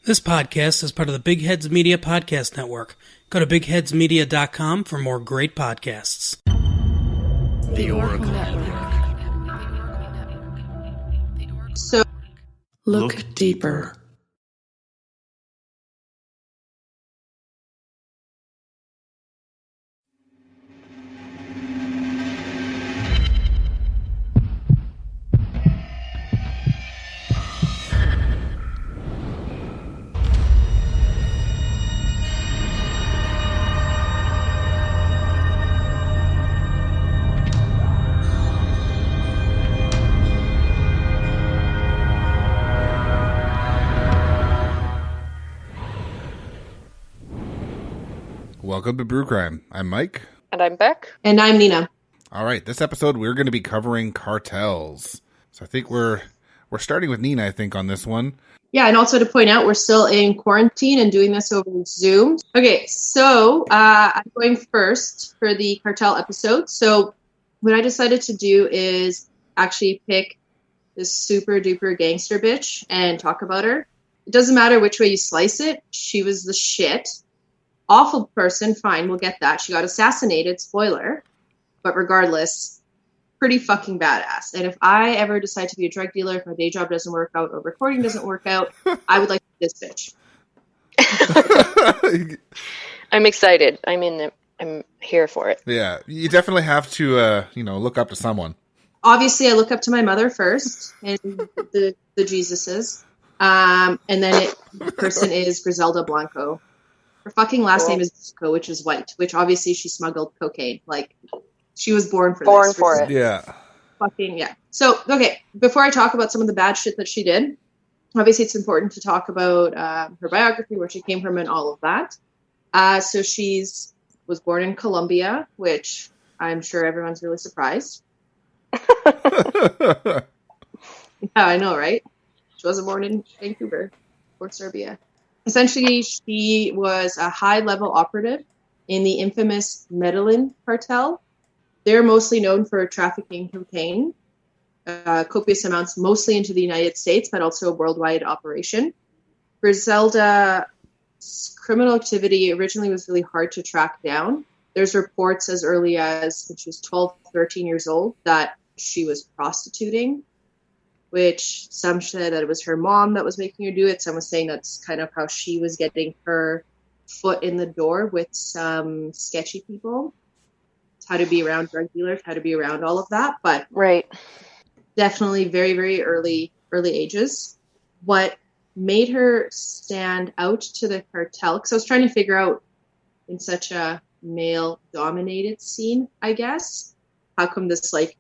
This podcast is part of the Big Heads Media Podcast Network. Go to bigheadsmedia.com for more great podcasts. The Oracle Network. So, Look deeper. Welcome to Brew Crime. I'm Mike. And I'm Beck. and I'm Nina. All right, this episode we're going to be covering cartels. So I think we're starting with Nina, I think, on this one. Yeah, and also to point out, we're still in quarantine and doing this over Zoom. Okay, so I'm going first for the cartel episode. So what I decided to do is actually pick this super duper gangster bitch and talk about her. It doesn't matter which way you slice it. She was the shit. Awful person, fine, we'll get that. She got assassinated, spoiler. But regardless, pretty fucking badass. And if I ever decide to be a drug dealer, if my day job doesn't work out or recording doesn't work out, I would like to be this bitch. I'm excited. I'm here for it. Yeah, you definitely have to, look up to someone. Obviously, I look up to my mother first, and the Jesuses. And then the person is Griselda Blanco. Her fucking last name is Blanco, which is white, which obviously she smuggled cocaine. Like, she was born for this. For it. Yeah. Fucking, yeah. So, okay, before I talk about some of the bad shit that she did, obviously it's important to talk about her biography, where she came from, and all of that. So was born in Colombia, which I'm sure everyone's really surprised. Yeah, I know, right? She wasn't born in Vancouver or Serbia. Essentially, she was a high-level operative in the infamous Medellin cartel. They're mostly known for trafficking cocaine, copious amounts, mostly into the United States, but also a worldwide operation. Griselda's criminal activity originally was really hard to track down. There's reports as early as when she was 12, 13 years old that she was prostituting, which some said that it was her mom that was making her do it. Some was saying that's kind of how she was getting her foot in the door with some sketchy people. It's how to be around drug dealers, how to be around all of that. But Right. definitely very, very early ages. What made her stand out to the cartel, because I was trying to figure out in such a male-dominated scene, I guess, how come this like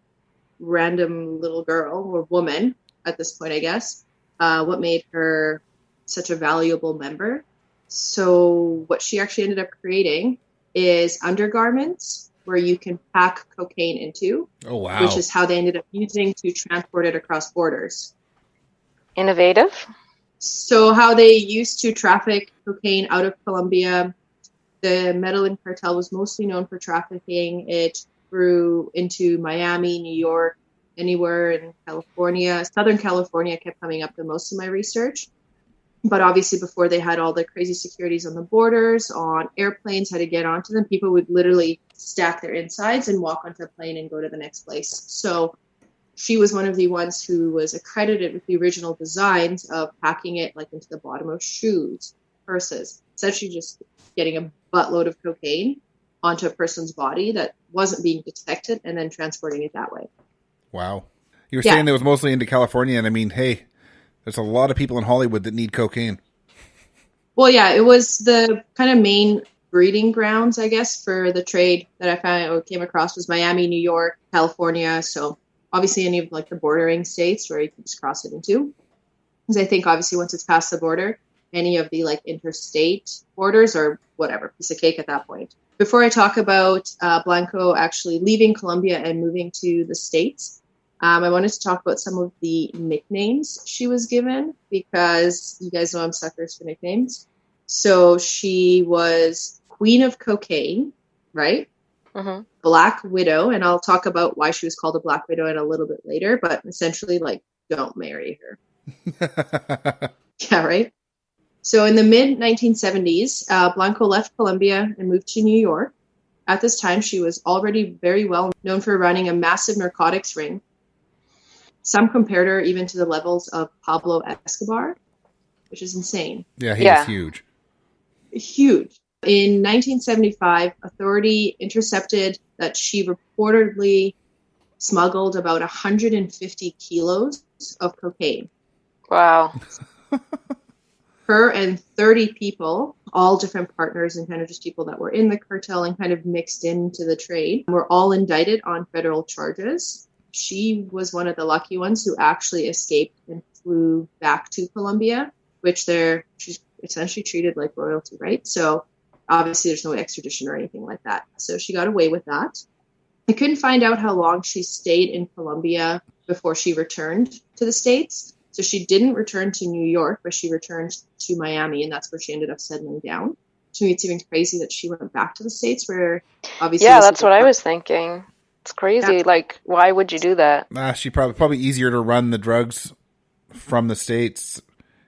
random little girl or woman at this point, I guess, what made her such a valuable member. So what she actually ended up creating is undergarments where you can pack cocaine into. Oh, wow. Which is how they ended up using to transport it across borders. Innovative. So how they used to traffic cocaine out of Colombia, the Medellin cartel was mostly known for trafficking it through into Miami, New York, anywhere in California. Southern California kept coming up the most in my research. But obviously before they had all the crazy securities on the borders, on airplanes, how to get onto them, people would literally stack their insides and walk onto a plane and go to the next place. So she was one of the ones who was accredited with the original designs of packing it like into the bottom of shoes, purses, essentially just getting a buttload of cocaine onto a person's body that wasn't being detected and then transporting it that way. Wow. You were saying it was mostly into California, and I mean, hey, there's a lot of people in Hollywood that need cocaine. Well, yeah, it was the kind of main breeding grounds, I guess, for the trade that I found or came across was Miami, New York, California. So obviously any of like the bordering states where you can just cross it into. Because I think obviously once it's past the border, any of the like interstate borders or whatever, piece of cake at that point. Before I talk about Blanco actually leaving Colombia and moving to the States, I wanted to talk about some of the nicknames she was given because you guys know I'm suckers for nicknames. So she was Queen of Cocaine, right? Mm-hmm. Black Widow, and I'll talk about why she was called a Black Widow in a little bit later, but essentially, like, don't marry her. Yeah, right? So in the mid 1970s, Blanco left Colombia and moved to New York. At this time, she was already very well known for running a massive narcotics ring. Some compared her even to the levels of Pablo Escobar, which is insane. Yeah, he was huge. Huge. In 1975, authority intercepted that she reportedly smuggled about 150 kilos of cocaine. Wow. Her and 30 people, all different partners and kind of just people that were in the cartel and kind of mixed into the trade, were all indicted on federal charges. She was one of the lucky ones who actually escaped and flew back to Colombia, which she's essentially treated like royalty, right? So obviously there's no extradition or anything like that. So she got away with that. I couldn't find out how long she stayed in Colombia before she returned to the States. So she didn't return to New York, but she returned to Miami, and that's where she ended up settling down. To me, it's even crazy that she went back to the States, where obviously... Yeah, that's what I was thinking. It's crazy. Yeah. Like, why would you do that? She probably easier to run the drugs from the States.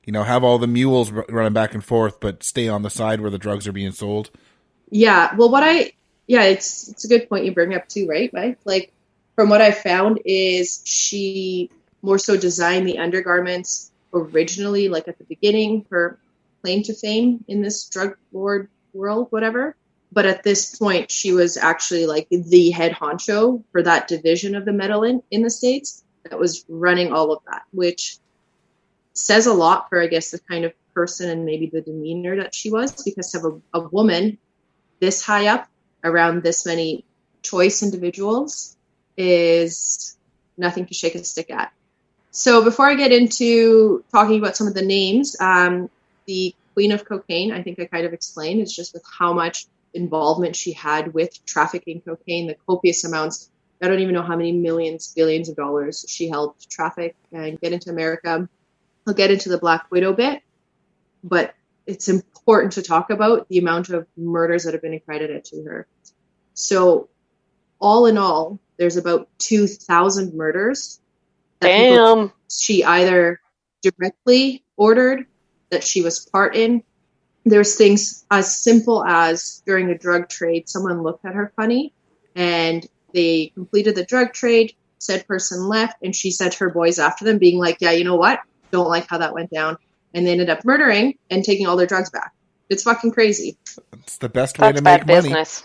You know, have all the mules running back and forth, but stay on the side where the drugs are being sold. Yeah, well, it's a good point you bring up too, right? Like, from what I found is she more so designed the undergarments originally, like at the beginning, her claim to fame in this drug lord world, whatever. But at this point, she was actually like the head honcho for that division of the Medellin in the States that was running all of that, which says a lot for, I guess, the kind of person and maybe the demeanor that she was, because to have a woman this high up around this many choice individuals is nothing to shake a stick at. So before I get into talking about some of the names, the Queen of Cocaine, I think I kind of explained, is just with how much involvement she had with trafficking cocaine, the copious amounts. I don't even know how many millions, billions of dollars she helped traffic and get into America. I'll get into the Black Widow bit, but it's important to talk about the amount of murders that have been accredited to her. So all in all, there's about 2,000 murders that she either directly ordered, that she was part in. There's things as simple as during a drug trade, someone looked at her funny and they completed the drug trade, said person left, and she sent her boys after them being like, yeah, you know what? Don't like how that went down. And they ended up murdering and taking all their drugs back. It's fucking crazy. It's the best way to make money. Business.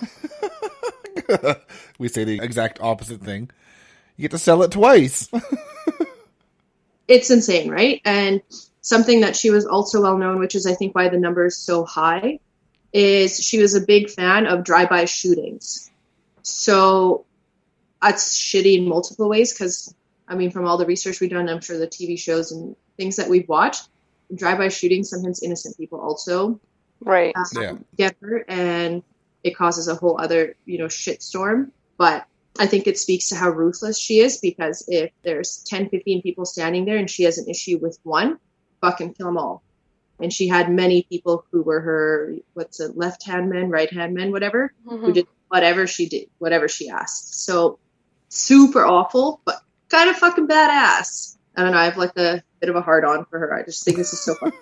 We say the exact opposite thing. You get to sell it twice. It's insane, right? And something that she was also well known, which is I think why the number is so high, is she was a big fan of drive-by shootings. So that's shitty in multiple ways because, I mean, from all the research we've done, I'm sure the TV shows and things that we've watched, drive-by shootings, sometimes innocent people also get hurt, and it causes a whole other, shitstorm. But I think it speaks to how ruthless she is, because if there's 10, 15 people standing there and she has an issue with one, fucking kill them all. And she had many people who were her, left-hand men, right-hand men, whatever, who did whatever she asked. So super awful, but kind of fucking badass. I don't know, I have like a bit of a hard-on for her. I just think this is so fun.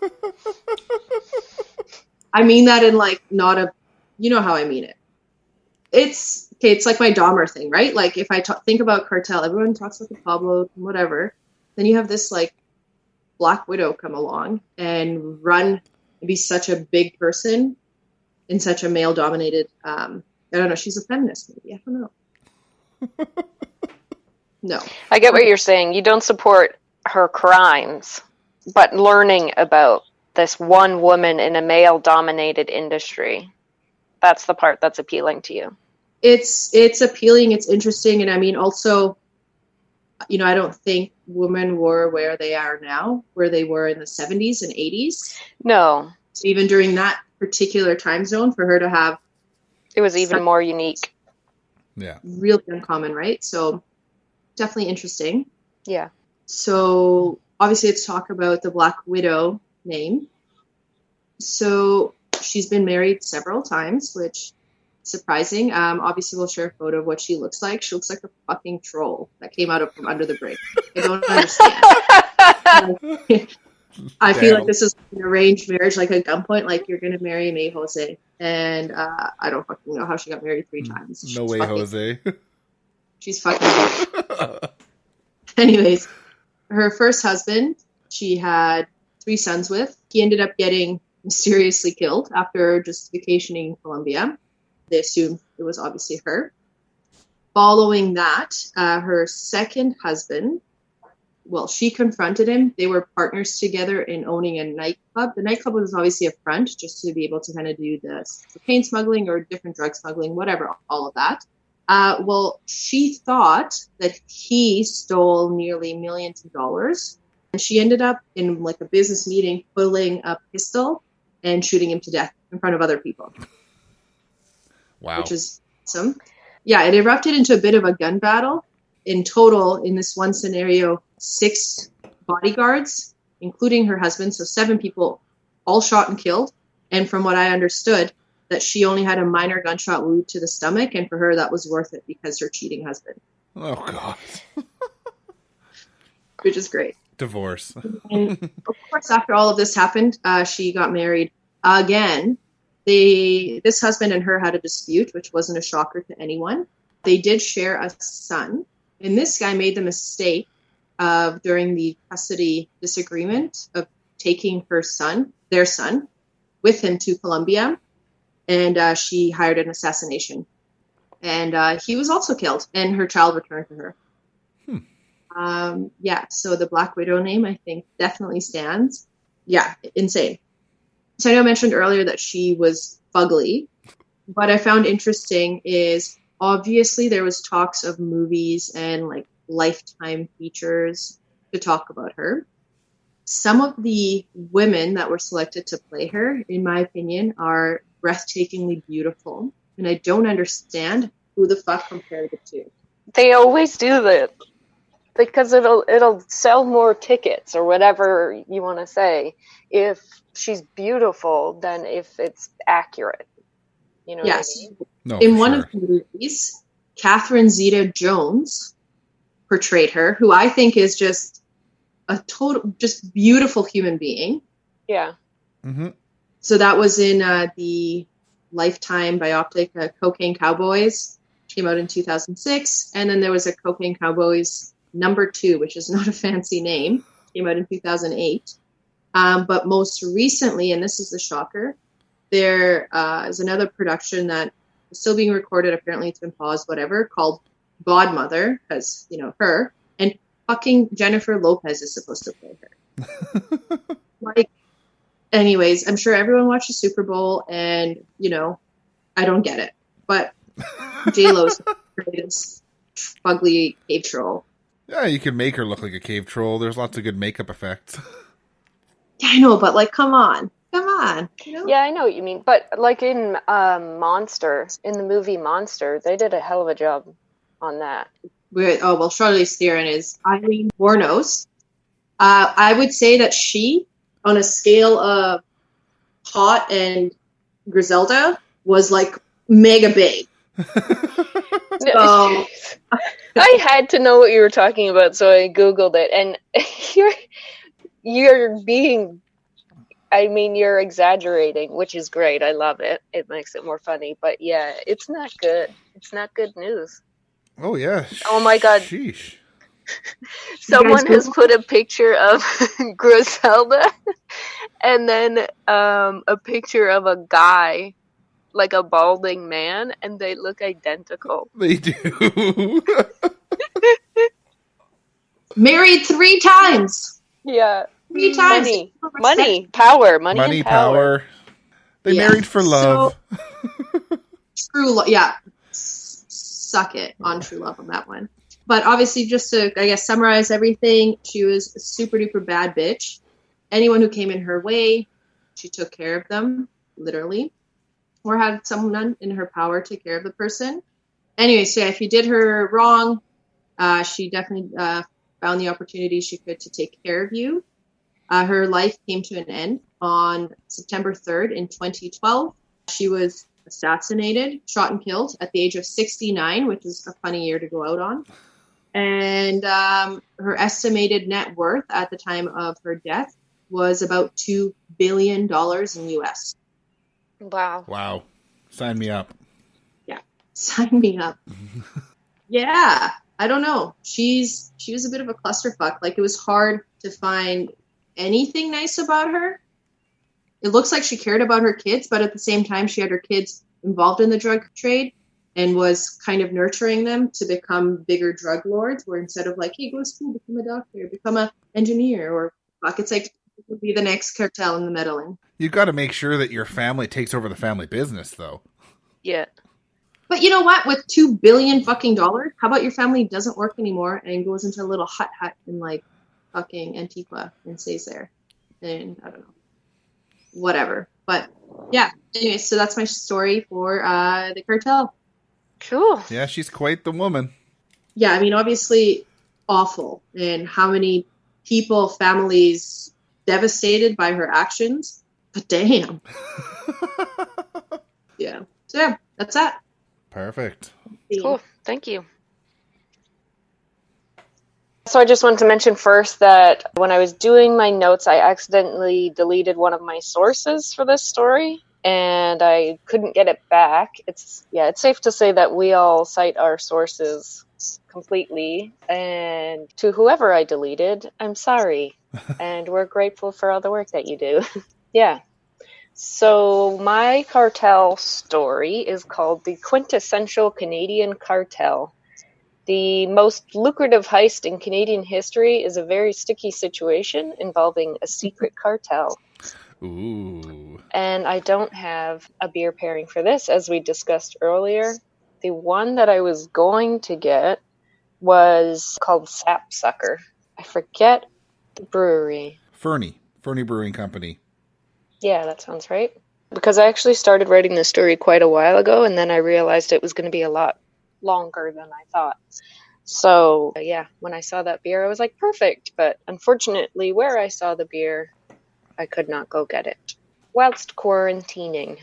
I mean that in like not a, you know how I mean it. It's like my Dahmer thing, right? Like if I think about cartel, everyone talks about the Pablo, whatever. Then you have this like Black Widow come along and run and be such a big person in such a male-dominated, I don't know, she's a feminist maybe, I don't know. No. I get what you're saying. You don't support her crimes, but learning about this one woman in a male-dominated industry, that's the part that's appealing to you. It's appealing, it's interesting, and I mean also, I don't think women were where they are now, where they were in the 70s and 80s. No. So even during that particular time zone, for her to have... It was even more unique. Yeah. Really uncommon, right? So definitely interesting. Yeah. So obviously let's talk about the Black Widow name. So she's been married several times, which... surprising. Obviously we'll share a photo of what she looks like. She looks like a fucking troll that came out from under the bridge. I don't understand. I feel like Damn. this is an arranged marriage, like a gunpoint, like you're gonna marry me, Jose. And I don't fucking know how she got married 3 times. No way, Jose. She's fucking. Anyways, her first husband, she had 3 sons with. He ended up getting mysteriously killed after just vacationing in Colombia. They assumed it was obviously her. Following that, her second husband, well, she confronted him. They were partners together in owning a nightclub. The nightclub was obviously a front just to be able to kind of do the cocaine smuggling or different drug smuggling, whatever, all of that. Well, she thought that he stole nearly millions of dollars. And she ended up in like a business meeting pulling a pistol and shooting him to death in front of other people. Wow. Which is awesome. Yeah, it erupted into a bit of a gun battle. In total, in this one scenario, 6 bodyguards, including her husband, so 7 people, all shot and killed. And from what I understood, that she only had a minor gunshot wound to the stomach, and for her that was worth it because her cheating husband. Oh, God. Which is great. Divorce. And of course, after all of this happened, she got married again. This husband and her had a dispute, which wasn't a shocker to anyone. They did share a son, and this guy made the mistake of, during the custody disagreement, of taking their son, with him to Colombia, and she hired an assassination. And he was also killed, and her child returned to her. Yeah, so the Black Widow name, I think, definitely stands. Yeah, insane. So I know I mentioned earlier that she was fugly. What I found interesting is obviously there was talks of movies and like Lifetime features to talk about her. Some of the women that were selected to play her, in my opinion, are breathtakingly beautiful. And I don't understand who the fuck compared it to. They always do that because it'll sell more tickets or whatever you want to say if she's beautiful than if it's accurate. You know Yes. what I mean? No, In for one sure. of the movies, Catherine Zeta-Jones portrayed her, who I think is just a total, just beautiful human being. Yeah. Mm-hmm. So that was in the Lifetime biopic, Cocaine Cowboys, came out in 2006. And then there was a Cocaine Cowboys #2, which is not a fancy name, came out in 2008. But most recently, and this is the shocker, there is another production that is still being recorded. Apparently it's been paused, whatever, called Godmother, because, you know, her, and fucking Jennifer Lopez is supposed to play her. Like, anyways, I'm sure everyone watched the Super Bowl, and, you know, I don't get it. But J-Lo's greatest fugly cave troll. Yeah, you can make her look like a cave troll. There's lots of good makeup effects. Yeah, I know, but like, come on, you know? Yeah, I know what you mean. But like in Monster, in the movie Monster, they did a hell of a job on that. Charlize Theron is Eileen Wuornos. I would say that she, on a scale of hot and Griselda, was like mega big. So I had to know what you were talking about, so I Googled it. And you're being, I mean, you're exaggerating, which is great. I love it. It makes it more funny. But yeah, it's not good. It's not good news. Oh, yeah. Oh my God. Sheesh. Someone has put a picture of Griselda and then a picture of a guy, like a balding man, and they look identical. They do. married 3 times. Yeah. 3 times. Money, power. Money, power. They Yeah. married for love. True love. Yeah. Suck it on true love on that one. But obviously, just to, I guess, summarize everything, she was a super duper bad bitch. Anyone who came in her way, she took care of them, literally, or had someone in her power take care of the person. Anyway, so if you did her wrong, she definitely found the opportunity she could to take care of you. Her life came to an end on September 3rd in 2012. She was assassinated, shot and killed at the age of 69, which is a funny year to go out on. And her estimated net worth at the time of her death was about $2 billion in US. Wow. Wow. Sign me up. Yeah. Sign me up. Yeah. I don't know. She was a bit of a clusterfuck. Like, it was hard to find anything nice about her. It looks like she cared about her kids, but at the same time, she had her kids involved in the drug trade and was kind of nurturing them to become bigger drug lords, where instead of like, hey, go to school, become a doctor, become an engineer, or fuck, it's like, it would be the next cartel in the Medellin. You got to make sure that your family takes over the family business, though. Yeah. But you know what? With $2 billion fucking dollars, how about your family doesn't work anymore and goes into a little hut in like fucking Antigua and stays there? And I don't know. Whatever. But yeah. Anyway, so that's my story for the cartel. Cool. Yeah, she's quite the woman. Yeah, I mean, obviously awful. And how many people, families devastated by her actions. But damn. Yeah. So yeah, that's that. Perfect. Cool. Thank you. So I just wanted to mention first that when I was doing my notes, I accidentally deleted one of my sources for this story, and I couldn't get it back. It's safe to say that we all cite our sources completely, and to whoever I deleted, I'm sorry, and we're grateful for all the work that you do. Yeah. So my cartel story is called The Quintessential Canadian Cartel. The most lucrative heist in Canadian history is a very sticky situation involving a secret cartel. Ooh. And I don't have a beer pairing for this, as we discussed earlier. The one that I was going to get was called Sapsucker. I forget the brewery. Fernie Brewing Company. Yeah, that sounds right. Because I actually started writing this story quite a while ago, and then I realized it was going to be a lot longer than I thought. So, yeah, when I saw that beer, I was like, perfect. But unfortunately, where I saw the beer, I could not go get it whilst quarantining.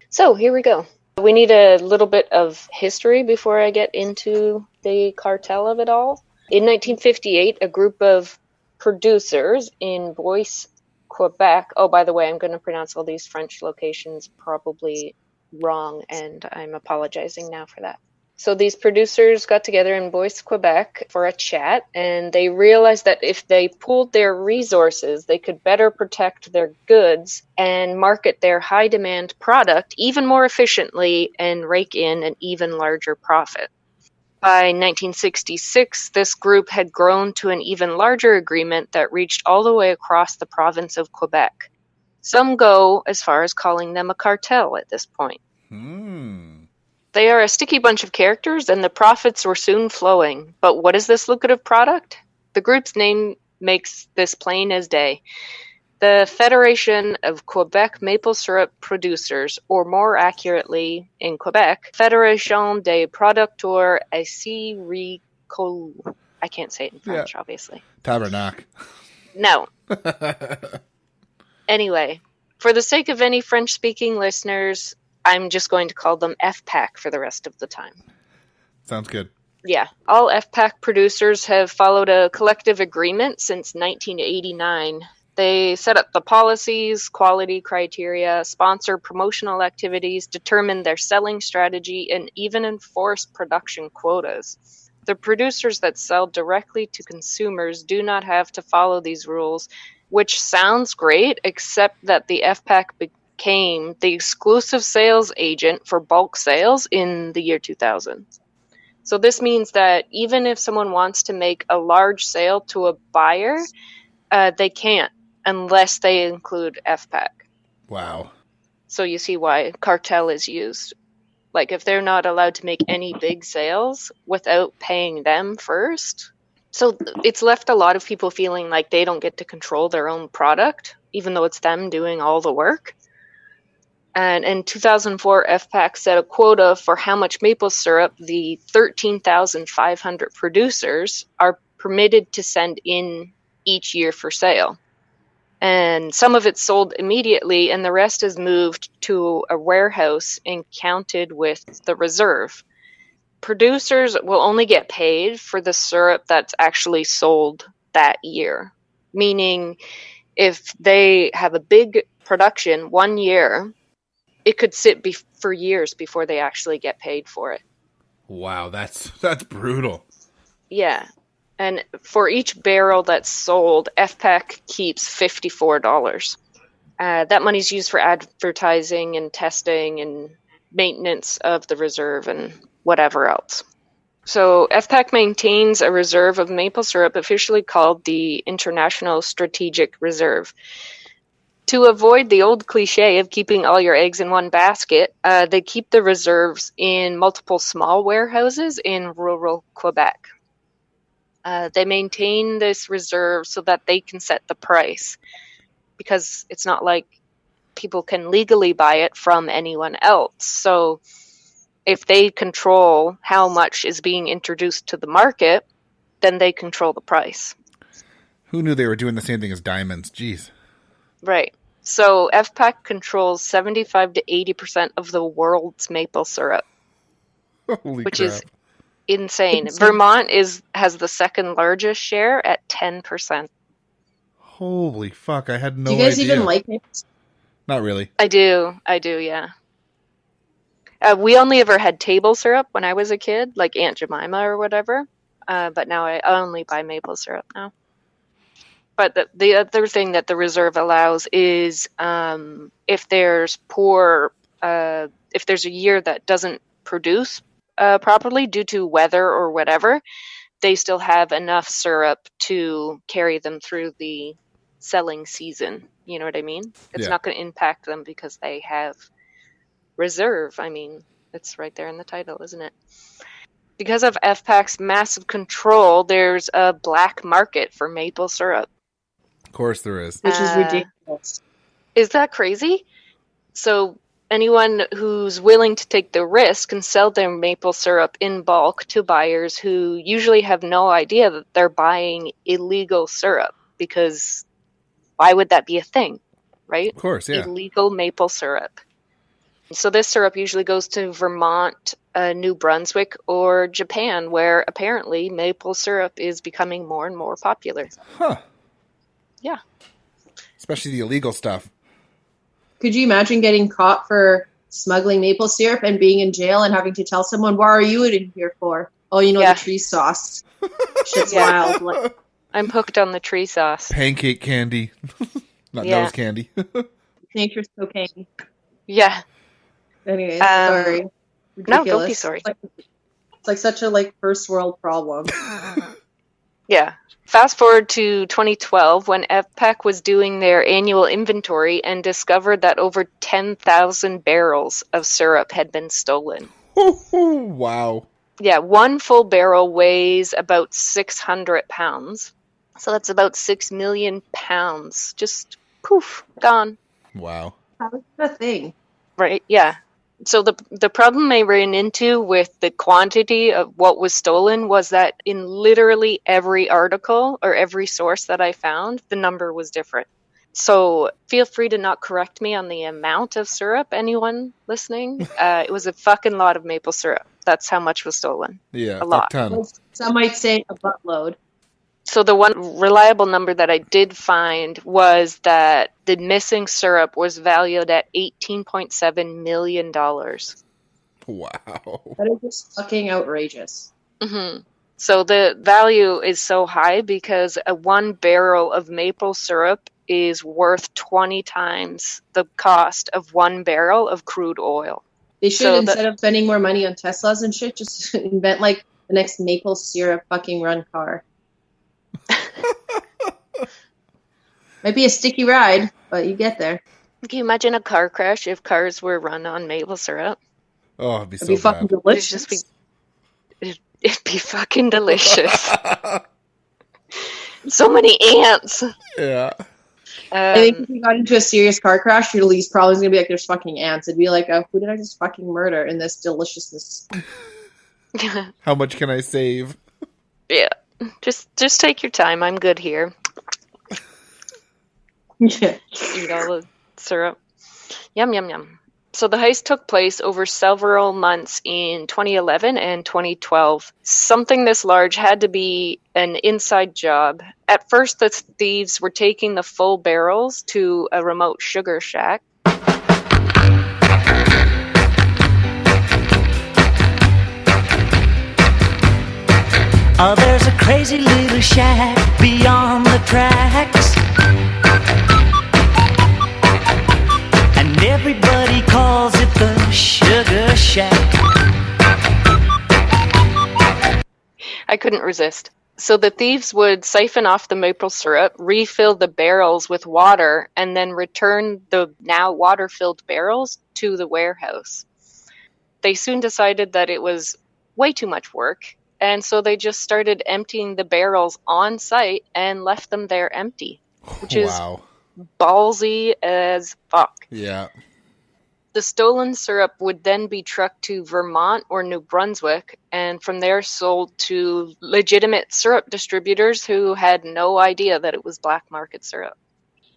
So, here we go. We need a little bit of history before I get into the cartel of it all. In 1958, a group of producers in Boise, Quebec. Oh, by the way, I'm going to pronounce all these French locations probably wrong, and I'm apologizing now for that. So these producers got together in Boise, Quebec for a chat, and they realized that if they pooled their resources, they could better protect their goods and market their high-demand product even more efficiently and rake in an even larger profit. By 1966, this group had grown to an even larger agreement that reached all the way across the province of Quebec. Some go as far as calling them a cartel at this point. They are a sticky bunch of characters, and the profits were soon flowing. But what is this lucrative product? The group's name makes this plain as day. The Federation of Quebec Maple Syrup Producers, or more accurately, in Quebec, Fédération des Producteurs Acéricoles. I can't say it in French, obviously. Tabernacle. No. Anyway, for the sake of any French-speaking listeners, I'm just going to call them FPAC for the rest of the time. Sounds good. Yeah. All FPAC producers have followed a collective agreement since 1989. They set up the policies, quality criteria, sponsor promotional activities, determine their selling strategy, and even enforce production quotas. The producers that sell directly to consumers do not have to follow these rules, which sounds great, except that the FPAC became the exclusive sales agent for bulk sales in the year 2000. So this means that even if someone wants to make a large sale to a buyer, they can't unless they include FPAC. Wow. So you see why cartel is used. Like, if they're not allowed to make any big sales without paying them first. So it's left a lot of people feeling like they don't get to control their own product, even though it's them doing all the work. And in 2004, FPAC set a quota for how much maple syrup the 13,500 producers are permitted to send in each year for sale. And some of it's sold immediately, and the rest is moved to a warehouse and counted with the reserve. Producers will only get paid for the syrup that's actually sold that year. Meaning, if they have a big production 1 year, it could sit for years before they actually get paid for it. Wow, that's brutal. Yeah. And for each barrel that's sold, FPAC keeps $54. That money's used for advertising and testing and maintenance of the reserve and whatever else. So FPAC maintains a reserve of maple syrup officially called the International Strategic Reserve. To avoid the old cliche of keeping all your eggs in one basket, they keep the reserves in multiple small warehouses in rural Quebec. They maintain this reserve so that they can set the price, because it's not like people can legally buy it from anyone else. So if they control how much is being introduced to the market, then they control the price. Who knew they were doing the same thing as diamonds? Jeez. Right. So FPAC controls 75 to 80% of the world's maple syrup, Holy which crap. is insane. Vermont has the second largest share at 10%. Holy fuck, I had no idea. Do you guys even like maple syrup? Not really. I do, yeah. We only ever had table syrup when I was a kid, like Aunt Jemima or whatever. But now I only buy maple syrup now. But the other thing that the reserve allows is if there's if there's a year that doesn't produce properly due to weather or whatever, they still have enough syrup to carry them through the selling season. You know what I mean? It's not going to impact them because they have reserve. I mean, it's right there in the title, isn't it? Because of FPAC's massive control, there's a black market for maple syrup. Of course there is. Which is ridiculous. Is that crazy? So anyone who's willing to take the risk can sell their maple syrup in bulk to buyers who usually have no idea that they're buying illegal syrup, because why would that be a thing, right? Of course, yeah. Illegal maple syrup. So this syrup usually goes to Vermont, New Brunswick, or Japan, where apparently maple syrup is becoming more and more popular. Huh. Yeah. Especially the illegal stuff. Could you imagine getting caught for smuggling maple syrup and being in jail and having to tell someone, "Why are you in here for?" "Oh, the tree sauce." Shit's wild. Like, I'm hooked on the tree sauce. Pancake candy. Not nose candy. nature's cocaine. Yeah. Anyways, sorry. No, don't be sorry. It's like such a first world problem. Yeah. Fast forward to 2012 when FPAC was doing their annual inventory and discovered that over 10,000 barrels of syrup had been stolen. Wow. Yeah, one full barrel weighs about 600 pounds. So that's about 6 million pounds. Just poof, gone. Wow. How is that a thing? Right, yeah. So the problem I ran into with the quantity of what was stolen was that in literally every article or every source that I found, the number was different. So feel free to not correct me on the amount of syrup, anyone listening. It was a fucking lot of maple syrup. That's how much was stolen. Yeah, a lot. Ton. Some might say a buttload. So the one reliable number that I did find was that the missing syrup was valued at $18.7 million. Wow. That is just fucking outrageous. Mm-hmm. So the value is so high because a 1 barrel of maple syrup is worth 20 times the cost of 1 barrel of crude oil. They should, instead of spending more money on Teslas and shit, just invent the next maple syrup fucking run car. Might be a sticky ride, but you get there. Can you imagine a car crash if cars were run on maple syrup? Oh, it'd be so It'd be fucking bad. delicious. It'd be fucking delicious. So many ants. Yeah. I think if we got into a serious car crash, your least problem is going to be there's fucking ants. It'd be who did I just fucking murder in this deliciousness? How much can I save? Yeah. Just take your time. I'm good here. Yeah. Eat all the syrup. Yum, yum, yum. So the heist took place over several months in 2011 and 2012. Something this large had to be an inside job. At first, the thieves were taking the full barrels to a remote sugar shack. Oh, there's a crazy little shack beyond the tracks, and everybody calls it the Sugar Shack. I couldn't resist. So the thieves would siphon off the maple syrup, refill the barrels with water, and then return the now water-filled barrels to the warehouse. They soon decided that it was way too much work, and so they just started emptying the barrels on site and left them there empty, which is ballsy as fuck. Yeah. The stolen syrup would then be trucked to Vermont or New Brunswick, and from there sold to legitimate syrup distributors who had no idea that it was black market syrup.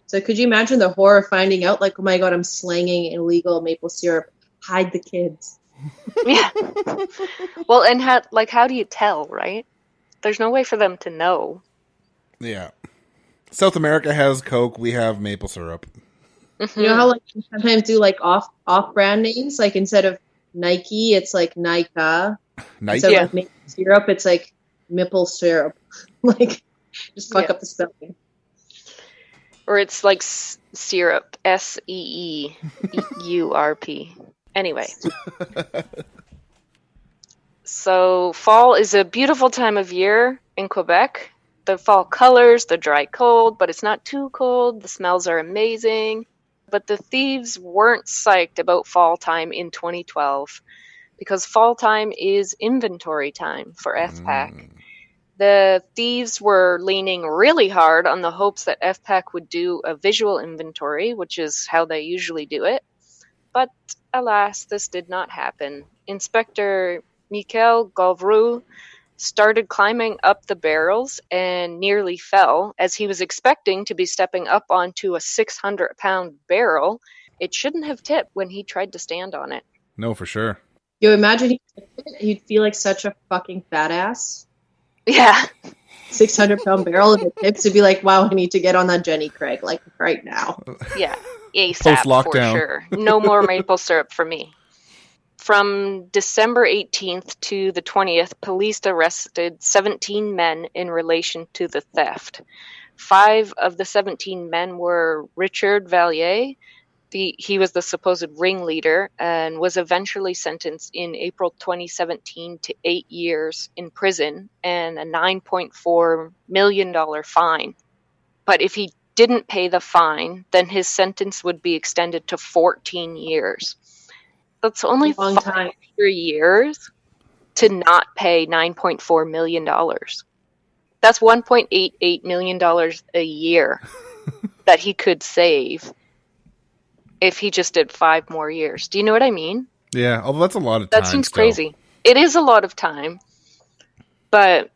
So could you imagine the horror of finding out, like, oh my god, I'm slanging illegal maple syrup. Hide the kids. Yeah. Well, and how do you tell, right? There's no way for them to know. Yeah. South America has Coke. We have maple syrup. Mm-hmm. You know how, like, you sometimes do, like, off-brand names? Like, instead of Nike, it's, like, Nike. Instead of, like, maple syrup, it's, like, Maple Syrup. Like, just fuck up the spelling. Or it's, like, syrup. SEEURP. Anyway. So fall is a beautiful time of year in Quebec. The fall colors, the dry cold, but it's not too cold. The smells are amazing. But the thieves weren't psyched about fall time in 2012 because fall time is inventory time for FPAC. The thieves were leaning really hard on the hopes that FPAC would do a visual inventory, which is how they usually do it. But alas, this did not happen. Inspector Michael Galvrou started climbing up the barrels and nearly fell as he was expecting to be stepping up onto a 600-pound barrel. It shouldn't have tipped when he tried to stand on it. No, for sure. You imagine he'd feel like such a fucking badass. Yeah. 600-pound barrel, if it tips, it'd be like, wow, I need to get on that Jenny Craig, like, right now. Yeah. ASAP, Post-lockdown. for sure. No more maple syrup for me. From December 18th to the 20th, police arrested 17 men in relation to the theft. 5 of the 17 men were Richard Vallier. He was the supposed ringleader and was eventually sentenced in April 2017 to 8 years in prison and a $9.4 million fine. But if he didn't pay the fine, then his sentence would be extended to 14 years. That's only 5 years to not pay $9.4 million. That's $1.88 million a year that he could save if he just did 5 more years. Do you know what I mean? Yeah, although that's a lot of time. That seems crazy. It is a lot of time. But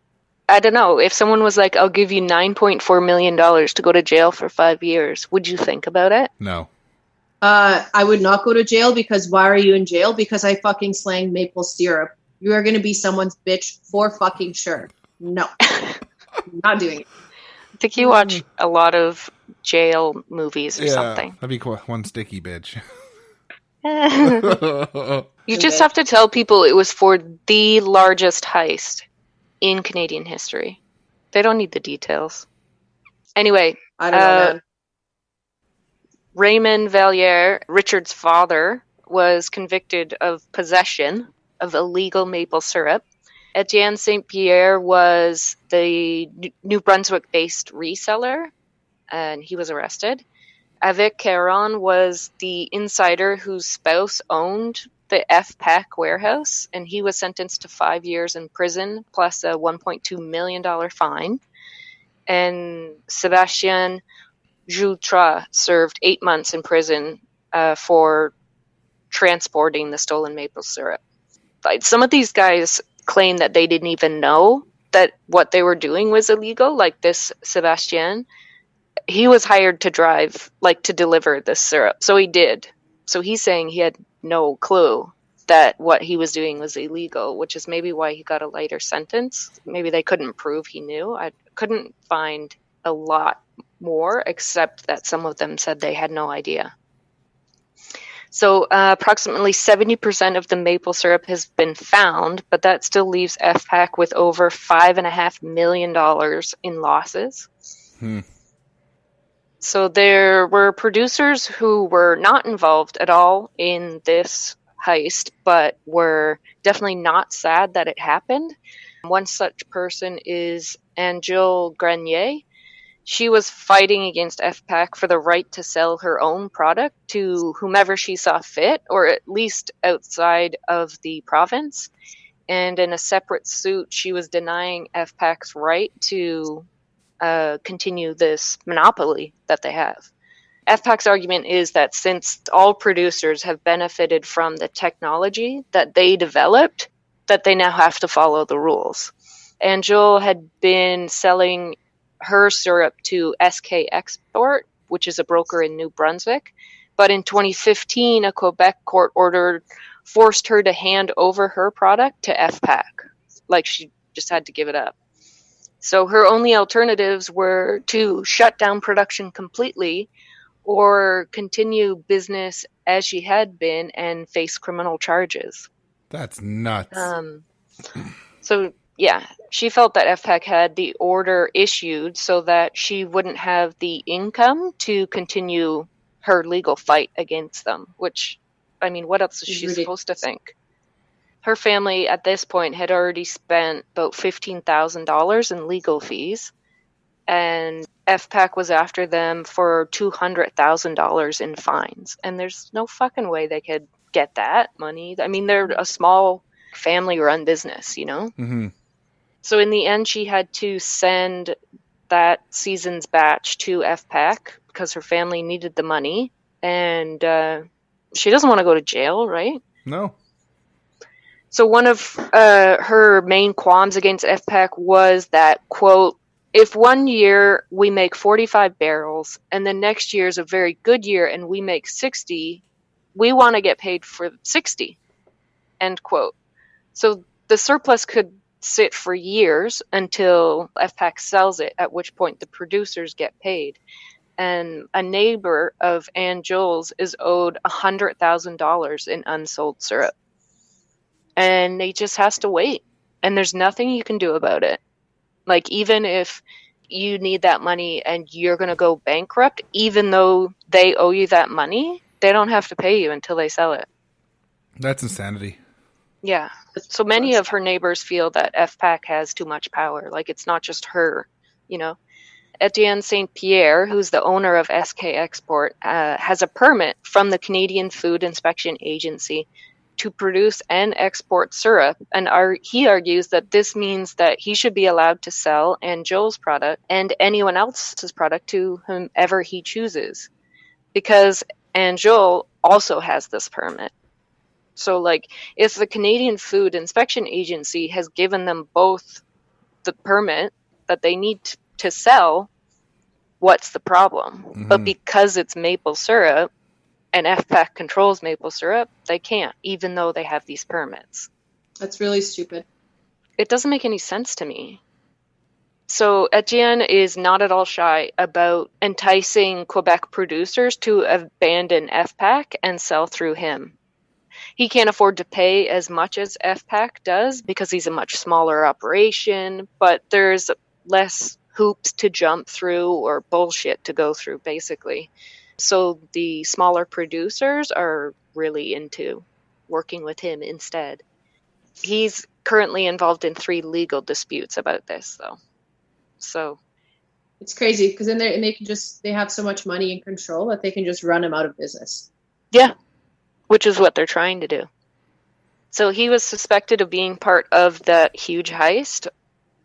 I don't know. If someone was like, I'll give you $9.4 million to go to jail for 5 years, would you think about it? No. I would not go to jail because why are you in jail? Because I fucking slang maple syrup. You are going to be someone's bitch for fucking sure. No. Not doing it. I think you watch a lot of jail movies or something. That'd be cool. One sticky bitch. You just have to tell people it was for the largest heist in Canadian history. They don't need the details. Anyway. I don't know, man. Raymond Valliere, Richard's father, was convicted of possession of illegal maple syrup. Etienne St. Pierre was the New Brunswick-based reseller, and he was arrested. Avec Caron was the insider whose spouse owned the FPAC warehouse, and he was sentenced to 5 years in prison plus a $1.2 million fine. And Sébastien Joutra served 8 months in prison for transporting the stolen maple syrup. Some of these guys claim that they didn't even know that what they were doing was illegal, like this Sébastien. He was hired to drive, like to deliver this syrup, so he did. So he's saying he had no clue that what he was doing was illegal, which is maybe why he got a lighter sentence. Maybe they couldn't prove he knew. I couldn't find a lot more, except that some of them said they had no idea. So approximately 70% of the maple syrup has been found, but that still leaves FPAC with over $5.5 million in losses. So there were producers who were not involved at all in this heist, but were definitely not sad that it happened. One such person is Angel Grenier. She was fighting against FPAC for the right to sell her own product to whomever she saw fit, or at least outside of the province. And in a separate suit, she was denying FPAC's right to continue this monopoly that they have. FPAC's argument is that since all producers have benefited from the technology that they developed, that they now have to follow the rules. Angel had been selling her syrup to SK Export, which is a broker in New Brunswick. But in 2015, a Quebec court order forced her to hand over her product to FPAC. Like, she just had to give it up. So her only alternatives were to shut down production completely or continue business as she had been and face criminal charges. That's nuts. So, yeah, she felt that FPAC had the order issued so that she wouldn't have the income to continue her legal fight against them, which, I mean, what else is she supposed to think? Her family at this point had already spent about $15,000 in legal fees, and FPAC was after them for $200,000 in fines. And there's no fucking way they could get that money. I mean, they're a small family-run business, you know? Mm-hmm. So in the end, she had to send that season's batch to FPAC because her family needed the money. And she doesn't want to go to jail, right? No. So one of her main qualms against FPAC was that, quote, if one year we make 45 barrels and the next year is a very good year and we make 60, we want to get paid for 60, end quote. So the surplus could sit for years until FPAC sells it, at which point the producers get paid. And a neighbor of Angel's is owed $100,000 in unsold syrup. And he just has to wait. And there's nothing you can do about it. Like, even if you need that money and you're going to go bankrupt, even though they owe you that money, they don't have to pay you until they sell it. That's insanity. Yeah. So many of her neighbors feel that FPAC has too much power. Like, it's not just her, you know. Etienne St. Pierre, who's the owner of SK Export, has a permit from the Canadian Food Inspection Agency to produce and export syrup, and he argues that this means that he should be allowed to sell Angel's product and anyone else's product to whomever he chooses, because Angel also has this permit. So, like, if the Canadian Food Inspection Agency has given them both the permit that they need to sell, what's the problem? Mm-hmm. But because it's maple syrup, and FPAC controls maple syrup, they can't, even though they have these permits. That's really stupid. It doesn't make any sense to me. So Etienne is not at all shy about enticing Quebec producers to abandon FPAC and sell through him. He can't afford to pay as much as FPAC does because he's a much smaller operation, but there's less hoops to jump through or bullshit to go through, basically. So the smaller producers are really into working with him instead. He's currently involved in 3 legal disputes about this, though. So it's crazy because then they have so much money and control that they can just run him out of business. Yeah, which is what they're trying to do. So he was suspected of being part of the huge heist.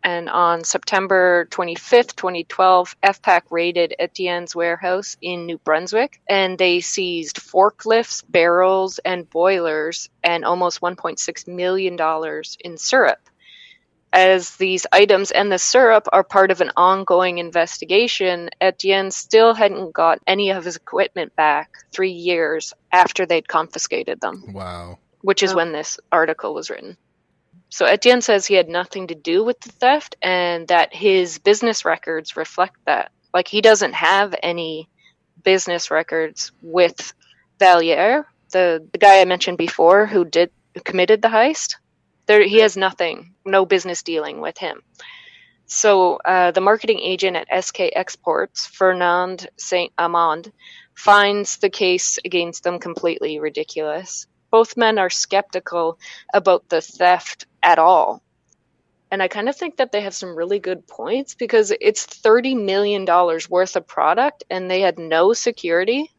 And on September 25th, 2012, FPAC raided Etienne's warehouse in New Brunswick, and they seized forklifts, barrels, and boilers, and almost $1.6 million in syrup. as these items and the syrup are part of an ongoing investigation, Etienne still hadn't got any of his equipment back 3 years after they'd confiscated them. Wow. Which is when this article was written. So Etienne says he had nothing to do with the theft and that his business records reflect that. Like, he doesn't have any business records with Valliere, the guy I mentioned before who committed the heist. He has nothing, no business dealing with him. So the marketing agent at SK Exports, Fernand Saint-Amand, finds the case against them completely ridiculous. Both men are skeptical about the theft at all. And I kind of think that they have some really good points because it's $30 million worth of product and they had no security,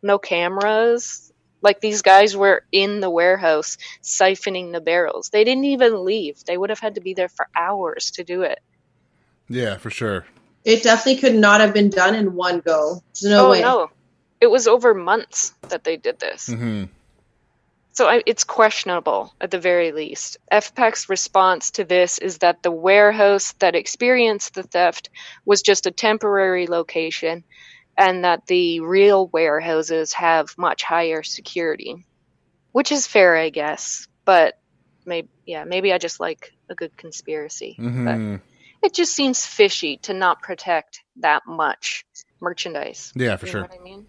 no cameras. Like, these guys were in the warehouse siphoning the barrels. They didn't even leave. They would have had to be there for hours to do it. Yeah, for sure. It definitely could not have been done in one go. There's no way. No. It was over months that they did this. Mm-hmm. So it's questionable, at the very least. FPAC's response to this is that the warehouse that experienced the theft was just a temporary location and that the real warehouses have much higher security. Which is fair, I guess. But maybe I just like a good conspiracy. Mm-hmm. But it just seems fishy to not protect that much merchandise. Yeah, for You sure. know what I mean?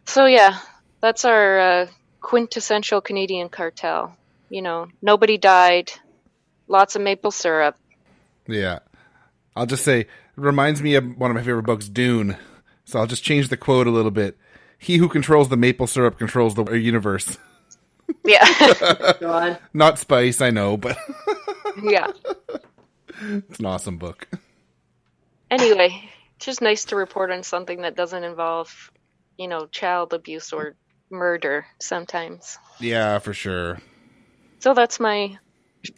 So yeah, that's our quintessential Canadian cartel. You know, nobody died, lots of maple syrup. Yeah. I'll just say, it reminds me of one of my favorite books, Dune. So I'll just change the quote a little bit. He who controls the maple syrup controls the universe. Yeah. God. Not spice, I know, but Yeah. it's an awesome book. Anyway, just nice to report on something that doesn't involve, child abuse or murder sometimes. Yeah, for sure. So that's my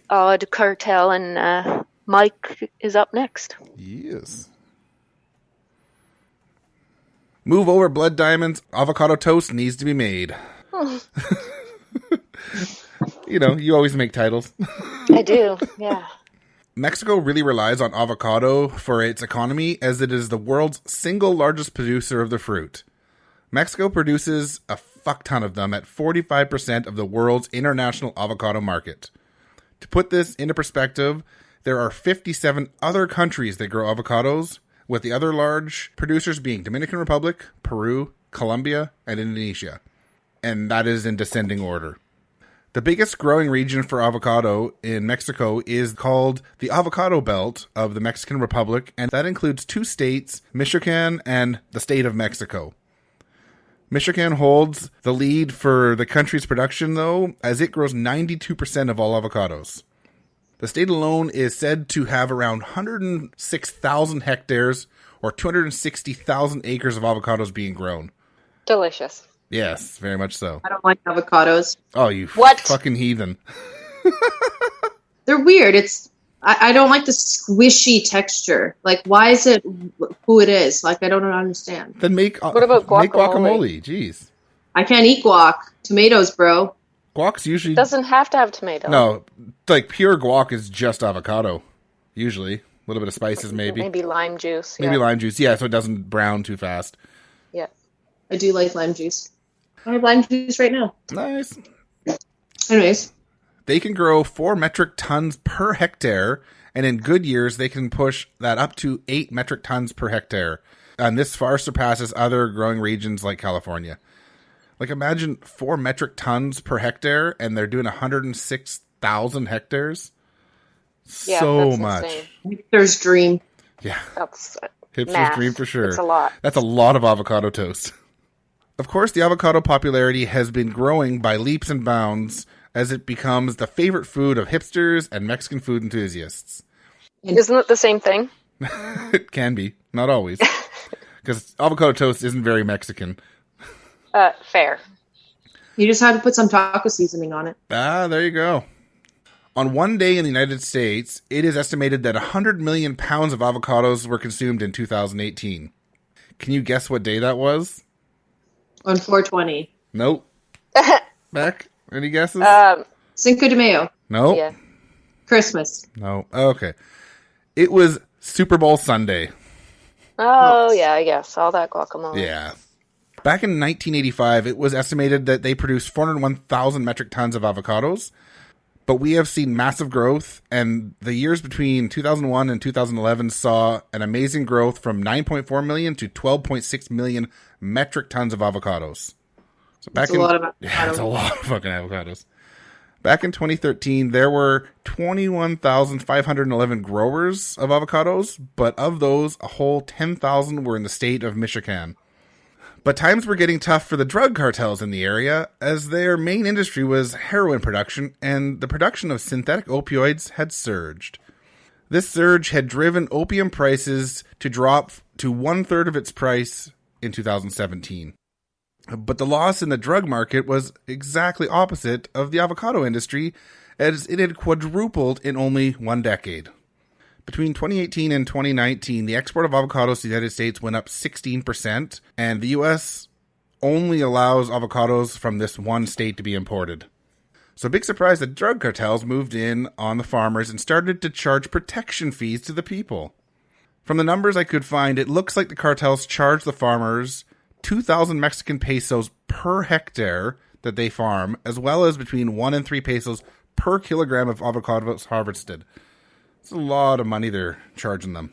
odd cartel, and Mike is up next. Yes. Move over, blood diamonds. Avocado toast needs to be made. You always make titles. I do, yeah. Mexico really relies on avocado for its economy as it is the world's single largest producer of the fruit. Mexico produces a fuck ton of them at 45% of the world's international avocado market. To put this into perspective, there are 57 other countries that grow avocados, with the other large producers being Dominican Republic, Peru, Colombia, and Indonesia. And that is in descending order. The biggest growing region for avocado in Mexico is called the Avocado Belt of the Mexican Republic, and that includes 2 states, Michoacan and the state of Mexico. Michoacan holds the lead for the country's production, though, as it grows 92% of all avocados. The state alone is said to have around 106,000 hectares, or 260,000 acres of avocados being grown. Delicious. Yes, very much so. I don't like avocados. Oh, you What? fucking heathen. They're weird. I don't like the squishy texture. Like, why is it who it is? Like, I don't understand. Then make What about make guacamole? guacamole. Jeez. I can't eat guac. Tomatoes, bro. Guac's usually... Doesn't have to have tomato. No, like pure guac is just avocado, usually. A little bit of spices, maybe. Maybe lime juice. Maybe yeah. lime juice, yeah, so it doesn't brown too fast. Yeah. I do like lime juice. I have lime juice right now. Nice. Anyways. They can grow 4 metric tons per hectare, and in good years, they can push that up to 8 metric tons per hectare. And this far surpasses other growing regions like California. Like, imagine 4 metric tons per hectare, and they're doing 106,000 hectares. Yeah, So that's much. insane. Hipster's dream. Yeah. That's Hipster's math. dream for sure. It's a lot. That's a lot of avocado toast. Of course, the avocado popularity has been growing by leaps and bounds as it becomes the favorite food of hipsters and Mexican food enthusiasts. Isn't it the same thing? It can be. Not always. Because avocado toast isn't very Mexican. Fair. You just have to put some taco seasoning on it. Ah, there you go. On one day in the United States, it is estimated that 100 million pounds of avocados were consumed in 2018. Can you guess what day that was? On 420. Nope. Beck, any guesses? Cinco de Mayo. Nope. Yeah. Christmas. No. Okay. It was Super Bowl Sunday. Oh, yeah, I guess. All that guacamole. Yeah. Back in 1985, it was estimated that they produced 401,000 metric tons of avocados. But we have seen massive growth, and the years between 2001 and 2011 saw an amazing growth from 9.4 million to 12.6 million metric tons of avocados. So That's a lot of avocados. Yeah, it's a lot of fucking avocados. Back in 2013, there were 21,511 growers of avocados, but of those, a whole 10,000 were in the state of Michoacan. But times were getting tough for the drug cartels in the area, as their main industry was heroin production, and the production of synthetic opioids had surged. This surge had driven opium prices to drop to 1/3 of its price in 2017. But the loss in the drug market was exactly opposite of the avocado industry, as it had quadrupled in only 1 decade. Between 2018 and 2019, the export of avocados to the United States went up 16%, and the U.S. only allows avocados from this one state to be imported. So big surprise that drug cartels moved in on the farmers and started to charge protection fees to the people. From the numbers I could find, it looks like the cartels charged the farmers 2,000 Mexican pesos per hectare that they farm, as well as between 1 and 3 pesos per kilogram of avocados harvested. It's a lot of money they're charging them.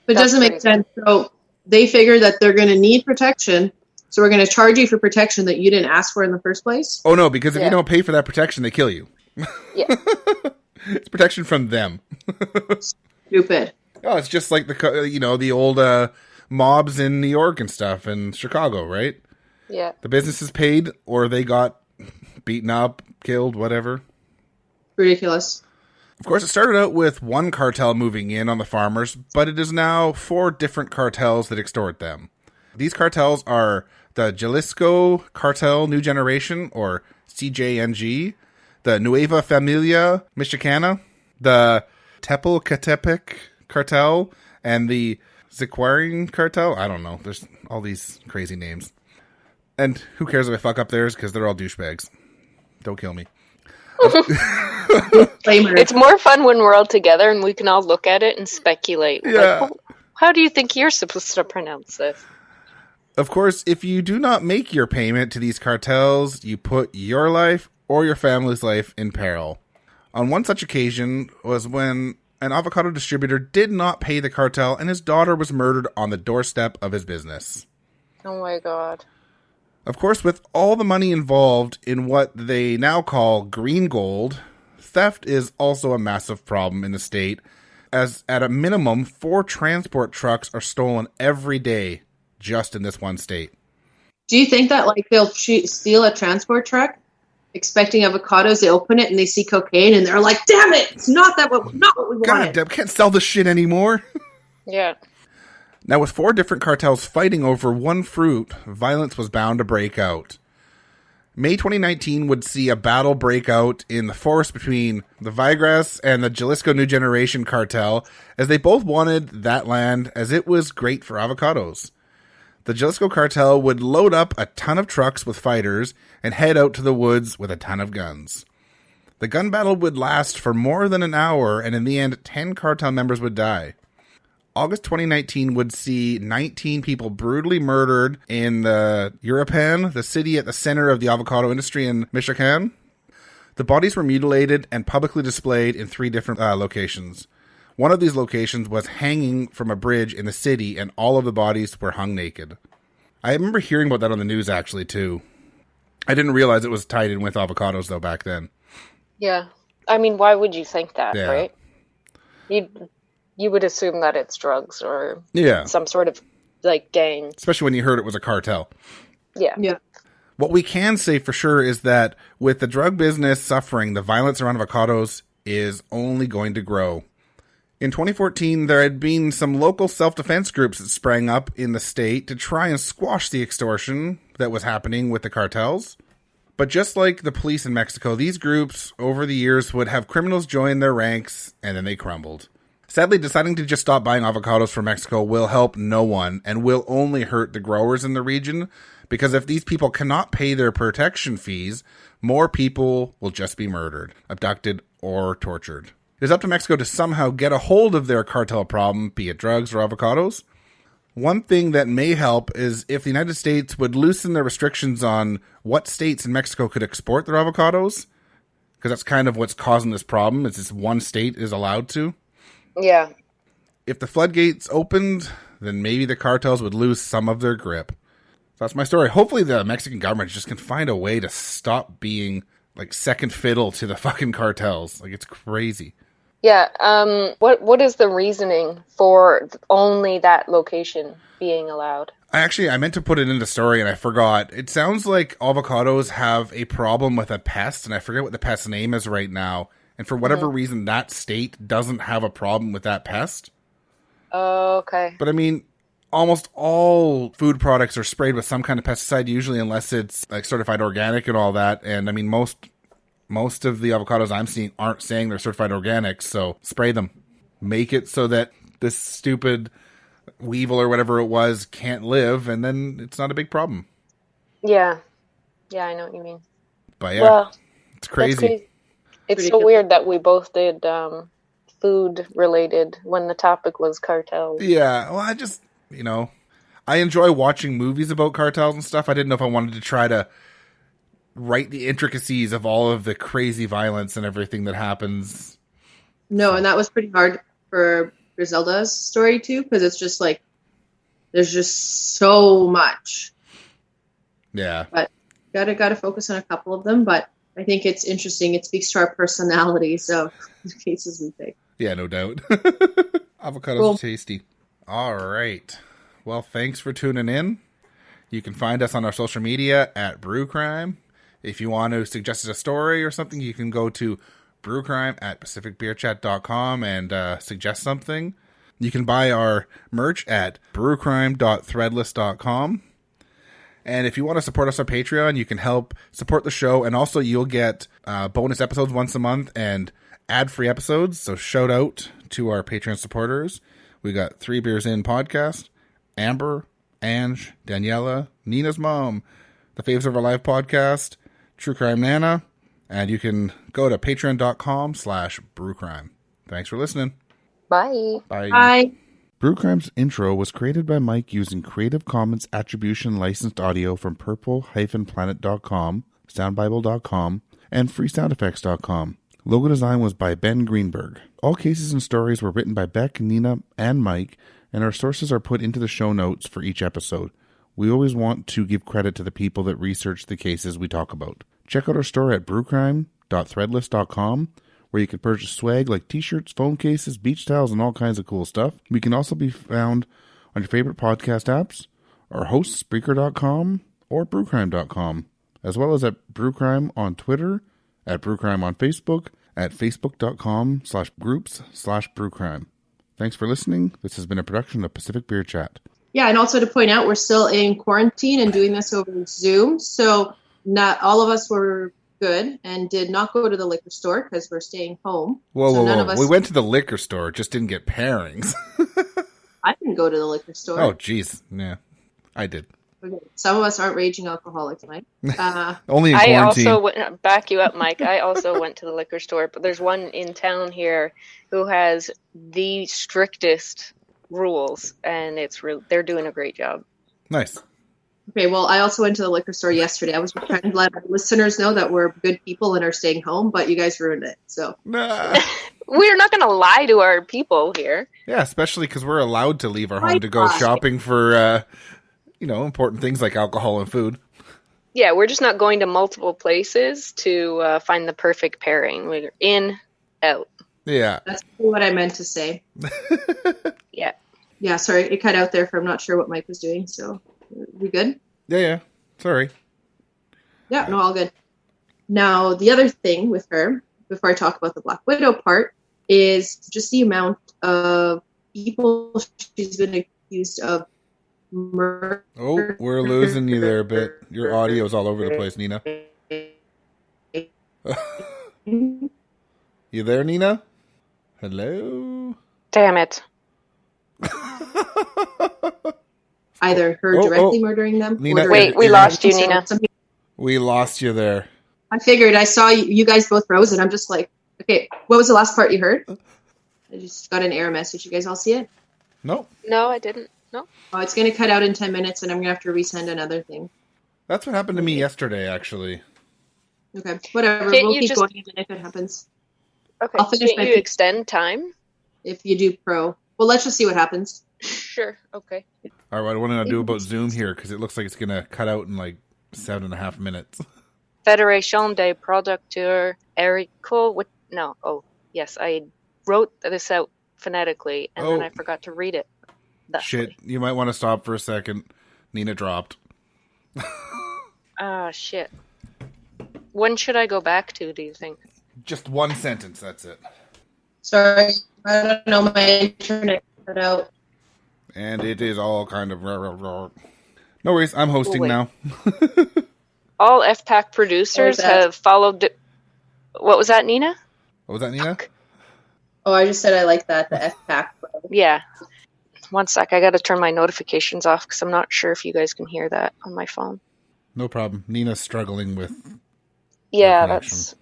But it doesn't make sense. So they figure that they're going to need protection, so we're going to charge you for protection that you didn't ask for in the first place? Oh, no, because if you don't pay for that protection, they kill you. Yeah. It's protection from them. Stupid. Oh, it's just like the old mobs in New York and stuff and Chicago, right? Yeah. The businesses paid, or they got beaten up, killed, whatever. Ridiculous. Of course, it started out with one cartel moving in on the farmers, but it is now 4 different cartels that extort them. These cartels are the Jalisco Cartel New Generation, or CJNG, the Nueva Familia Mexicana, the Tepalcatepec Cartel, and the Ziquiring Cartel. I don't know. There's all these crazy names. And who cares if I fuck up theirs, because they're all douchebags. Don't kill me. It's more fun when we're all together and we can all look at it and speculate. Yeah. Like, how do you think you're supposed to pronounce this? Of course, if you do not make your payment to these cartels, you put your life or your family's life in peril. On one such occasion was when an avocado distributor did not pay the cartel and his daughter was murdered on the doorstep of his business. Oh my god. Of course, with all the money involved in what they now call green gold, theft is also a massive problem in the state, as at a minimum 4 transport trucks are stolen every day just in this one state. Do you think that they'll steal a transport truck expecting avocados, they open it and they see cocaine and they're like, damn it, it's not what we wanted. God damn, can't sell this shit anymore. Yeah. Now, with 4 different cartels fighting over one fruit, violence was bound to break out. May 2019 would see a battle break out in the forest between the Vigras and the Jalisco New Generation cartel, as they both wanted that land as it was great for avocados. The Jalisco cartel would load up a ton of trucks with fighters and head out to the woods with a ton of guns. The gun battle would last for more than an hour, and in the end, 10 cartel members would die. August 2019 would see 19 people brutally murdered in the Uruapan, the city at the center of the avocado industry in Michoacan. The bodies were mutilated and publicly displayed in 3 different locations. One of these locations was hanging from a bridge in the city, and all of the bodies were hung naked. I remember hearing about that on the news, actually, too. I didn't realize it was tied in with avocados, though, back then. Yeah. I mean, why would you think that, Yeah. right? You would assume that it's drugs or some sort of, gang. Especially when you heard it was a cartel. Yeah. Yeah. What we can say for sure is that with the drug business suffering, the violence around avocados is only going to grow. In 2014, there had been some local self-defense groups that sprang up in the state to try and squash the extortion that was happening with the cartels. But just like the police in Mexico, these groups over the years would have criminals join their ranks and then they crumbled. Sadly, deciding to just stop buying avocados from Mexico will help no one and will only hurt the growers in the region, because if these people cannot pay their protection fees, more people will just be murdered, abducted, or tortured. It is up to Mexico to somehow get a hold of their cartel problem, be it drugs or avocados. One thing that may help is if the United States would loosen their restrictions on what states in Mexico could export their avocados, because that's kind of what's causing this problem, is this one state is allowed to. Yeah. If the floodgates opened, then maybe the cartels would lose some of their grip. So that's my story. Hopefully the Mexican government just can find a way to stop being like second fiddle to the fucking cartels. Like, it's crazy. Yeah. What is the reasoning for only that location being allowed? I meant to put it in the story and I forgot. It sounds like avocados have a problem with a pest, and I forget what the pest's name is right now. And for whatever reason, that state doesn't have a problem with that pest. Oh, okay. But I mean, almost all food products are sprayed with some kind of pesticide, usually, unless it's like certified organic and all that. And I mean, most of the avocados I'm seeing aren't saying they're certified organic, so spray them. Make it so that this stupid weevil or whatever it was can't live, and then it's not a big problem. Yeah. Yeah, I know what you mean. But yeah, well, it's crazy. It's Pretty so good. weird that we both did food related when the topic was cartels. Yeah, well, I just, I enjoy watching movies about cartels and stuff. I didn't know if I wanted to try to write the intricacies of all of the crazy violence and everything that happens. No, and that was pretty hard for Griselda's story too, because it's just like there's just so much. Yeah. But gotta focus on a couple of them. But I think it's interesting. It speaks to our personalities of the cases we pick. Yeah, no doubt. Avocados Cool. are tasty. All right. Well, thanks for tuning in. You can find us on our social media at Brew Crime. If you want to suggest a story or something, you can go to brewcrime@pacificbeerchat.com and suggest something. You can buy our merch at brewcrime.threadless.com. And if you want to support us on Patreon, you can help support the show. And also you'll get bonus episodes once a month and ad-free episodes. So shout out to our Patreon supporters. We got 3 Beers In podcast, Amber, Ange, Daniela, Nina's mom, the Faves of Our Life podcast, True Crime Nana. And you can go to patreon.com/brewcrime. Thanks for listening. Bye. Bye. Bye. Brew Crime's intro was created by Mike using Creative Commons Attribution licensed audio from purple-planet.com, soundbible.com, and freesoundeffects.com. Logo design was by Ben Greenberg. All cases and stories were written by Beck, Nina, and Mike, and our sources are put into the show notes for each episode. We always want to give credit to the people that research the cases we talk about. Check out our store at brewcrime.threadless.com, where you can purchase swag like t-shirts, phone cases, beach towels, and all kinds of cool stuff. We can also be found on your favorite podcast apps, our hosts, Spreaker.com, or brewcrime.com, as well as at Brewcrime on Twitter, at Brewcrime on Facebook, at facebook.com/groups/brewcrime. Thanks for listening. This has been a production of Pacific Beer Chat. Yeah, and also to point out, we're still in quarantine and doing this over Zoom. So not all of us were good and did not go to the liquor store because we're staying home. Whoa. None of us. We went to the liquor store, just didn't get pairings. I didn't go to the liquor store. Oh, jeez. Yeah, I did. Okay. Some of us aren't raging alcoholics, Mike. Only in I quarantine. also went, back you up, Mike. I also went to the liquor store, but there's one in town here who has the strictest rules, and they're doing a great job. Nice. Okay, well, I also went to the liquor store yesterday. I was trying to let our listeners know that we're good people and are staying home, but you guys ruined it. So Nah. We're not going to lie to our people here. Yeah, especially because we're allowed to leave our home My to go God. shopping for, important things like alcohol and food. Yeah, we're just not going to multiple places to find the perfect pairing. We're in, out. Yeah. that's what I meant to say. Yeah. Yeah, sorry, it cut out there, for I'm not sure what Mike was doing. So, we good? Yeah. Sorry. Yeah, no, all good. Now, the other thing with her, before I talk about the Black Widow part, is just the amount of people she's been accused of murder. Oh, we're losing you there a bit. Your audio's all over the place, Nina. You there, Nina? Hello? Damn it. Either her directly murdering them. Nina, or Wait, we lost you, Nina. We lost you there. I figured I saw you guys both frozen. I'm just like, Okay, what was the last part you heard? I just got an error message. You guys all see it? Nope. No, I didn't. No. Oh, it's going to cut out in 10 minutes, and I'm going to have to resend another thing. That's what happened to me yesterday, actually. Okay, whatever. Can't We'll you keep just- going even if it happens. Okay. I'll finish Can't my you piece. extend time? If you do pro. Well, let's just see what happens. Sure. Okay. All right, what do I want to do about Zoom here? Because it looks like it's going to cut out in like 7.5 minutes. Fédération des producteurs agricoles. No. Oh, yes. I wrote this out phonetically, and then Oh. I forgot to read it. Thusly. Shit, you might want to stop for a second. Nina dropped. Ah, shit. When should I go back to, do you think? Just one sentence, that's it. Sorry, I don't know. My internet cut out. And it is all kind of... No worries, I'm hosting wait. now. All FPAC producers What was that? have followed... What was that, Nina? What was that, Nina? Oh, I just said I like that, the FPAC. Yeah. One sec, I gotta turn my notifications off because I'm not sure if you guys can hear that on my phone. No problem. Nina's struggling with... Yeah, connection. that's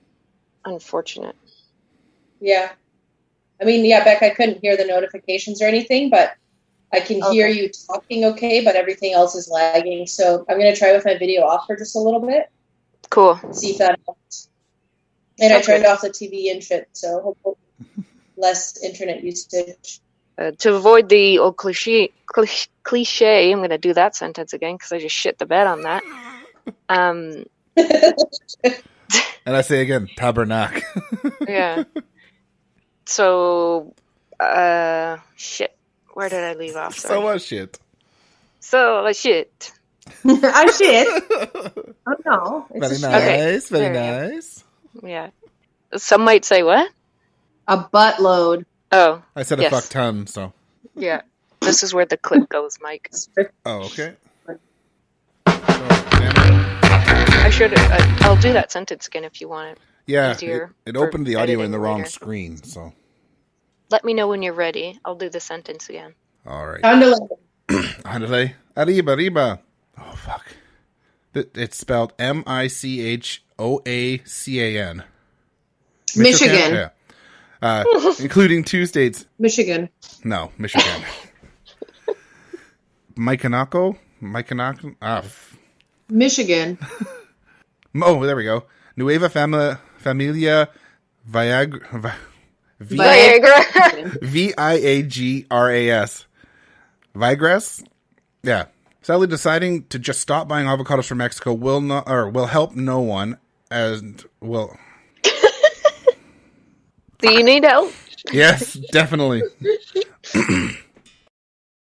unfortunate. Yeah. I mean, yeah, Beck, I couldn't hear the notifications or anything, but I can hear Okay. you talking okay, but everything else is lagging. So I'm going to try with my video off for just a little bit, Cool. see if that helps. And I Okay. turned off the TV and shit, so hopefully less internet usage. To avoid the old cliche, I'm going to do that sentence again because I just shit the bed on that. And I say again, tabernacle. Yeah. So, shit. Where did I leave off? Sorry. So what shit? So, shit. I shit. Oh, no. It's Very a nice, shit. very There we nice. Yeah. Some might say what? A buttload. Oh, I said a Yes. fuck ton, so... yeah. This is where the clip goes, Mike. Oh, okay. I should. I'll do that sentence again if you want it. Yeah, Easier it for opened the audio in editing the wrong later. screen, so... Let me know when you're ready. I'll do the sentence again. All right. Andale. Arriba. Oh, fuck. It's spelled Michoacan. Michigan. Yeah. Including 2 states. Michigan. No, Michigan. Micanako? Michigan. Oh, there we go. Nueva Familia Viagra. Viagra. Viagras. Vigras? Yeah. Sadly, deciding to just stop buying avocados from Mexico will help no one, and will... Do you need help? Yes, definitely.